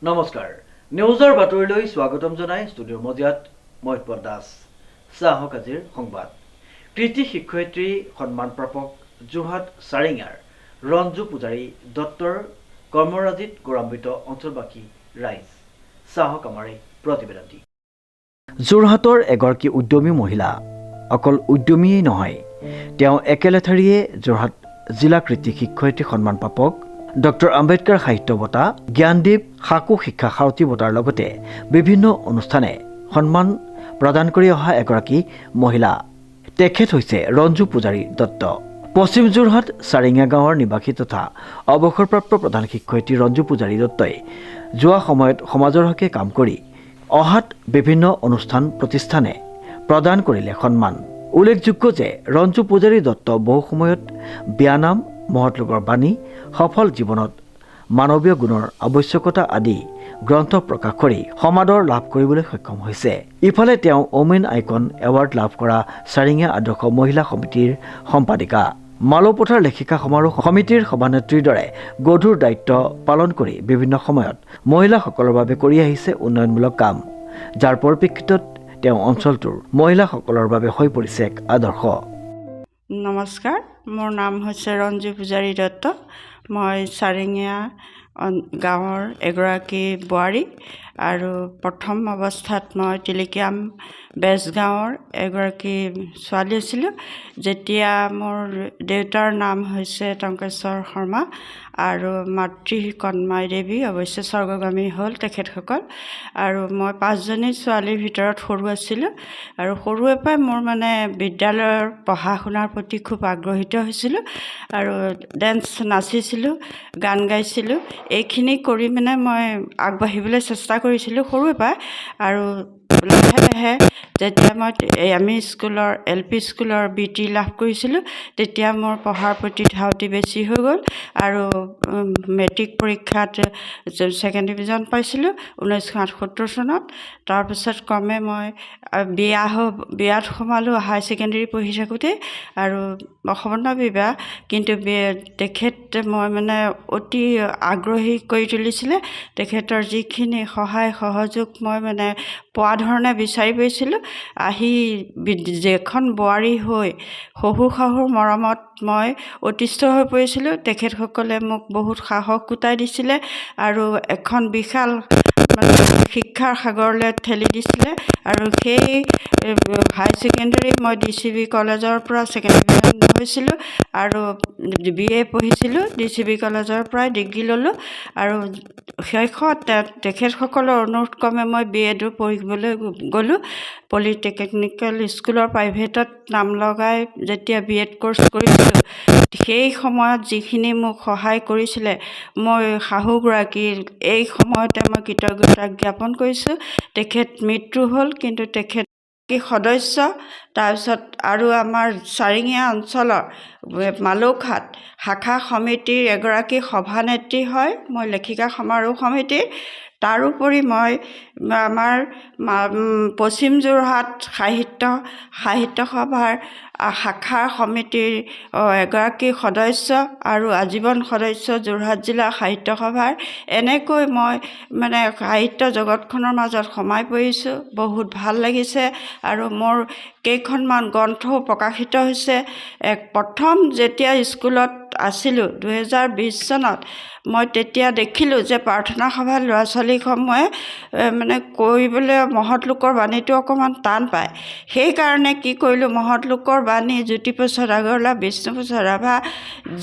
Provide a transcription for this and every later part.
নমস্কাৰ নিউজৰ বাতৰিলৈ স্বাগতম জনাই ষ্টুডিঅ'ৰ মজিয়াত মই উৎপল দাস চাহক আজিৰ সংবাদ কৃতি শিক্ষয়িত্ৰী সন্মানপ্ৰাপক যোৰহাট চাৰিঙাৰ ৰঞ্জু পূজাৰী দত্তৰ কৰ্মৰাজিত গৌৰৱান্বিত অঞ্চলবাসী ৰাইজ চাহক আমাৰ এই প্ৰতিবেদনটি যোৰহাটৰ এগৰাকী উদ্যমী মহিলা অকল উদ্যমীয়েই নহয় তেওঁ একেলেঠাৰিয়ে যোৰহাট জিলা কৃতি শিক্ষয়িত্ৰী সন্মানপ্ৰাপক ডক্টৰ আম্বেদকাৰ সাহিত্য বঁটা জ্ঞানদীপ সাকু শিক্ষা সাৰথী বঁটাৰ লগতে বিভিন্ন অনুষ্ঠানে সন্মান প্ৰদান কৰি অহা এগৰাকী মহিলা তেখেত হৈছে ৰঞ্জু পূজাৰী দত্ত পশ্চিম যোৰহাট চাৰিঙা গাঁৱৰ নিবাসী তথা অৱসৰপ্ৰাপ্ত প্ৰধান শিক্ষয়িত্ৰী ৰঞ্জু পূজাৰী দত্তই যোৱা সময়ত সমাজৰ হকে কাম কৰি অহাত বিভিন্ন অনুষ্ঠান প্ৰতিষ্ঠানে প্ৰদান কৰিলে সন্মান উল্লেখযোগ্য যে ৰঞ্জু পূজাৰী দত্ত বহু সময়ত বিয়ানাম মহৎ লোকৰ বাণী সফল জীৱনত মানৱীয় গুণৰ আৱশ্যকতা আদি গ্ৰন্থ প্ৰকাশ কৰি সমাদৰ লাভ কৰিবলৈ সক্ষম হৈছে ইফালে তেওঁ ওমেন আইকন এৱাৰ্ড লাভ কৰা চাৰিঙা আদৰ্শ মহিলা সমিতিৰ সম্পাদিকা মালপথাৰ লেখিকা সমাৰোহ সমিতিৰ সভানেত্ৰীৰ দৰে গধুৰ দায়িত্ব পালন কৰি বিভিন্ন সময়ত মহিলাসকলৰ বাবে কৰি আহিছে উন্নয়নমূলক কাম যাৰ পৰিপ্ৰেক্ষিতত তেওঁ অঞ্চলটোৰ মহিলাসকলৰ বাবে হৈ পৰিছে এক আদৰ্শ নমস্কাৰ মোৰ নাম হৈছে ৰঞ্জু পূজাৰী দত্ত মই চাৰিঙীয়া গাঁৱৰ এগৰাকী বোৱাৰী আৰু প্ৰথম অৱস্থাত মই টিলিকিয়াম বেজগাঁৱৰ এগৰাকী ছোৱালী আছিলোঁ যেতিয়া মোৰ দেউতাৰ নাম হৈছে টংকেশ্বৰ শৰ্মা আৰু মাতৃ কণমাই দেৱী অৱশ্যে স্বৰ্গগামী হ'ল তেখেতসকল আৰু মই পাঁচজনী ছোৱালীৰ ভিতৰত সৰু আছিলোঁ আৰু সৰুৰে পৰাই মোৰ মানে বিদ্যালয়ৰ পঢ়া শুনাৰ প্ৰতি খুব আগ্ৰহীত হৈছিলোঁ আৰু ডেন্স নাচিছিলোঁ গান গাইছিলোঁ এইখিনি কৰি মানে মই আগবাঢ়িবলৈ চেষ্টা কৰিছিলোঁ সৰুৰে পৰাই আৰু লাহে লাহে যেতিয়া মই আমি স্কুলৰ LP স্কুলৰ বৃত্তি লাভ কৰিছিলোঁ তেতিয়া মোৰ পঢ়াৰ প্ৰতি ধাউতি বেছি হৈ গ'ল আৰু মেট্ৰিক পৰীক্ষাত ছেকেণ্ড ডিভিজন পাইছিলোঁ 1978 চনত তাৰপিছত ক্ৰমে মই বিয়াত সোমালোঁ হাই ছেকেণ্ডেৰী পঢ়ি থাকোঁতে আৰু সম্পূৰ্ণ বিবাহ কিন্তু তেখেত মই মানে অতি আগ্ৰহী কৰি তুলিছিলে তেখেতৰ যিখিনি সহায় সহযোগ মই মানে পোৱা ধৰণে বিচাৰি পাইছিলোঁ আহি যেখন বোৱাৰী হৈ শহু শাহুৰ মৰমত মই অতিষ্ঠ হৈ পৰিছিলোঁ তেখেতসকলে মোক বহুত সাহস গোটাই দিছিলে আৰু এখন বিশাল শিক্ষাৰ সাগৰলৈ ঠেলি দিছিলে আৰু সেই হাই ছেকেণ্ডেৰী মই DCB কলেজৰ পৰা ছেকেণ্ড ডিভিজন হৈছিলোঁ আৰু BA পঢ়িছিলোঁ DCB কলেজৰ পৰাই ডিগ্ৰী ল'লোঁ আৰু শেষত তেখেতসকলৰ অনুৰোধক্ৰমে মই BA পঢ়িবলৈ গ'লোঁ পলিটেকনিকেল স্কুলৰ প্ৰাইভেটত নাম লগাই যেতিয়া BEd কোৰ্চ কৰিছিলোঁ সেই সময়ত যিখিনি মোক সহায় কৰিছিলে মই শাহুগৰাকীৰ এই সময়তে মই কৃতজ্ঞতা জ্ঞাপন কৰিছোঁ তেখেত মৃত্যু হ'ল কিন্তু তেখেত সদস্য তাৰপিছত আৰু আমাৰ চাৰিঙীয়া অঞ্চলৰ মালৌখাট শাখা সমিতিৰ এগৰাকী সভানেত্ৰী হয় মই লেখিকা সমাৰোহ সমিতিৰ তাৰোপৰি মই আমাৰ পশ্চিম যোৰহাট সাহিত্য সভাৰ শাখা সমিতিৰ এগৰাকী সদস্য আৰু আজীৱন সদস্য যোৰহাট জিলা সাহিত্য সভাৰ এনেকৈ মই মানে সাহিত্য জগতখনৰ মাজত সোমাই পৰিছোঁ বহুত ভাল লাগিছে আৰু মোৰ কেইখনমান গ্ৰন্থও প্ৰকাশিত হৈছে প্ৰথম যেতিয়া স্কুলত আছিলোঁ 2020 চনত মই তেতিয়া দেখিলোঁ যে প্ৰাৰ্থনা সভাত ল'ৰা ছোৱালীসমূহে মানে কৰিবলৈ মহৎ লোকৰ বাণীটো অকণমান টান পায় সেইকাৰণে কি কৰিলোঁ মহৎ লোকৰ বাণী জ্যোতিপ্ৰসাদ আগৰৱালা বিষ্ণুপ্ৰসাদ ৰাভা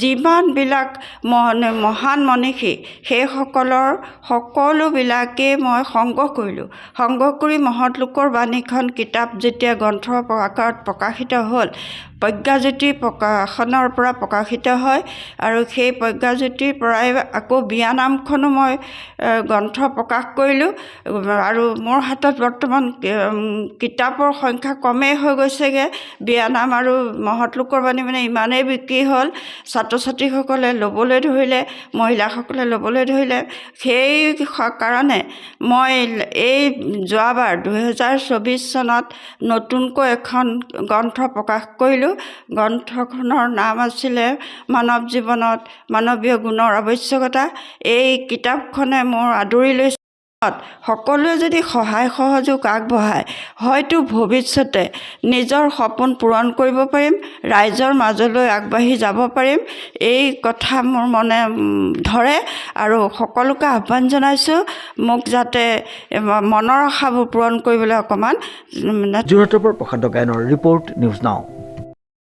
যিমানবিলাক মহান মনীষী সেইসকলৰ সকলোবিলাকেই মই সংগ্ৰহ কৰিলোঁ সংগ্ৰহ কৰি মহৎ লোকৰ বাণীখন কিতাপ যেতিয়া গ্ৰন্থ আকাৰত প্ৰকাশিত হ'ল প্ৰজ্ঞাজ্যোতি প্ৰকাশনৰ পৰা প্ৰকাশিত হয় আৰু সেই প্ৰজ্ঞাজ্যোতিৰ পৰাই আকৌ বিয়ানামখনো মই গ্ৰন্থ প্ৰকাশ কৰিলোঁ আৰু মোৰ হাতত বৰ্তমান কিতাপৰ সংখ্যা কমেই হৈ গৈছেগৈ বিয়ানাম আৰু মহৎ লোকৰ বাণী মানে ইমানেই বিক্ৰী হ'ল ছাত্ৰ ছাত্ৰীসকলে ল'বলৈ ধৰিলে মহিলাসকলে ল'বলৈ ধৰিলে সেই কাৰণে মই এই যোৱাবাৰ 2024 চনত নতুনকৈ এখন গ্ৰন্থ প্ৰকাশ কৰিলোঁ গ্ৰন্থখনৰ নাম আছিলে মানৱ জীৱনত মানৱীয় গুণৰ আৱশ্যকতা এই কিতাপখনে মোৰ আদৰি লৈছে সকলোৱে যদি সহায় সহযোগ আগবঢ়ায় হয়তো ভৱিষ্যতে নিজৰ সপোন পূৰণ কৰিব পাৰিম, ৰাইজৰ মাজলৈ আগবাঢ়ি যাব পাৰিম। এই কথা মোৰ মনে ধৰে আৰু সকলোকে আহ্বান জনাইছোঁ মোক যাতে মনৰ আশাবোৰ পূৰণ কৰিবলৈ অকণমান যোৰহাটৰ পৰা প্ৰশান্ত গায়নৰ ৰিপৰ্ট, নিউজ নাও।